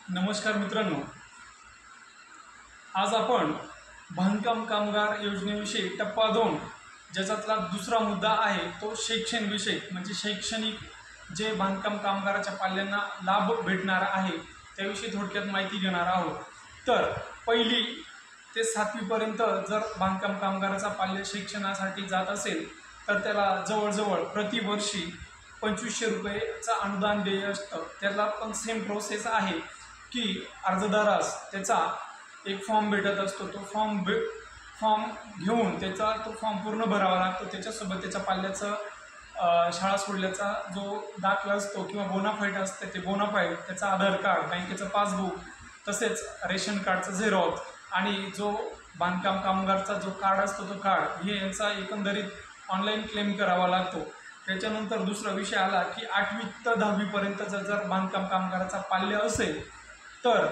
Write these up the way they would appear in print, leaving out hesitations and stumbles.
नमस्कार मित्रांनो, आज आपण बांधकाम कामगार योजनेविषयी टप्पा 2 ज्याच्यातला दुसरा मुद्दा आहे तो शैक्षणिक विषय म्हणजे शैक्षणिक जे बांधकाम कामगाराच्या पाल्यांना लाभ भेटणार आहे त्याविषयी थोडक्यात माहिती घेणार आहोत। तर पहिली ते 7वी पर्यंत जर बांधकाम कामगाराचा पाल्य शिक्षणासाठी जात असेल तर त्याला जवळजवळ प्रतिवर्षी 2500 रुपयेचं अनुदान देय असतं। त्याला पण सेम प्रोसेस आहे की अर्जदारास त्याचा एक फॉर्म भेटत असतो। तो फॉर्म घेऊन त्याचा तो फॉर्म पूर्ण भरावा लागतो। त्याच्यासोबत त्याच्या पाल्याचं शाळा सोडल्याचा जो दाखला असतो किंवा बोनाफाईड असते ते बोनाफाईड, त्याचा आधार कार्ड, बँकेचं पासबुक, तसेच रेशन कार्डचं झेरॉक्स आणि जो बांधकाम कामगारचा जो कार्ड असतो तो कार्ड हे यांचा एकंदरीत ऑनलाईन क्लेम करावा लागतो। त्याच्यानंतर दुसरा विषय आला की 8वी ते 10वी पर्यंतचा जर बांधकाम कामगाराचा पाल्य असेल तर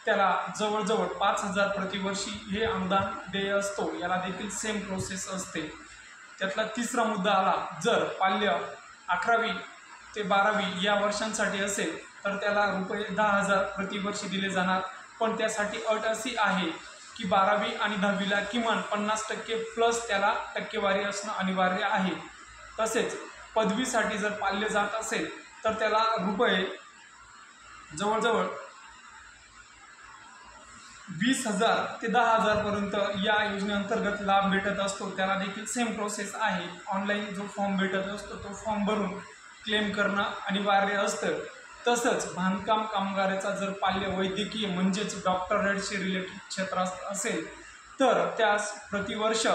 त्याला जवळजवळ 5000 प्रतिवर्षी हे अनुदान देय असतो। याला देखील सेम प्रोसेस असते। त्यातला तिसरा मुद्दा आला, जर पाल्य 11वी ते 12वी या वर्षांसाठी असेल तर त्याला रुपये 10,000 प्रतिवर्षी दिले जाणार। पण त्यासाठी अट अशी आहे की 12वी आणि 10वीला किमान 50% प्लस त्याला टक्केवारी असणं अनिवार्य आहे। तसेच पदवीसाठी जर पाल्य जात असेल तर त्याला रुपये जवळजवळ 20,000 ते 10,000 पर्यंत या योजनेअंतर्गत लाभ भेटत असतो। त्याला देखील सेम प्रोसेस आहे। ऑनलाईन जो फॉर्म भेटत असतो तो फॉर्म भरून क्लेम करणं अनिवार्य असतं। तसंच बांधकाम कामगाराचा जर पाल्य वैद्यकीय म्हणजेच डॉक्टरेटशी रिलेटेड क्षेत्रात असेल तर त्यास प्रतिवर्ष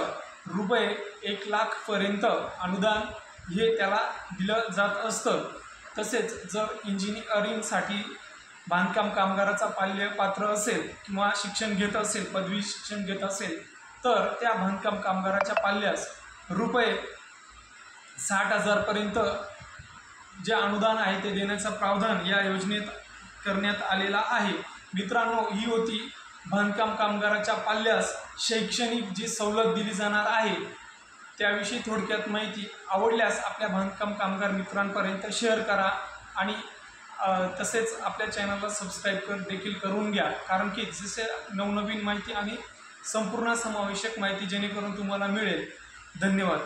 रुपये 1,00,000 पर्यंत अनुदान हे त्याला दिलं जात असतं। तसेच जर इंजिनिअरिंगसाठी बांधकाम कामगाराचा पाल्य पात्र असेल किंवा शिक्षण घेत असेल, पदवी शिक्षण घेत असेल तर त्या बांधकाम कामगाराच्या पाल्यास रुपये 60,000 पर्यंत जे अनुदान आहे ते देण्याचा प्रावधान या योजनेत करण्यात आलेला आहे। मित्रांनो, ही होती बांधकाम कामगाराच्या पाल्यास शैक्षणिक जी सवलत दिली जाणार आहे त्याविषयी थोडक्यात माहिती। आवडल्यास आपल्या बांधकाम कामगार मित्रांपर्यंत शेअर करा आणि तसेच आपल्या चॅनलला सबस्क्राईब देखील करून घ्या, कारण की जसे नवनवीन माहिती आणि संपूर्ण समावेशक माहिती जेणेकरून तुम्हाला मिळेल। धन्यवाद।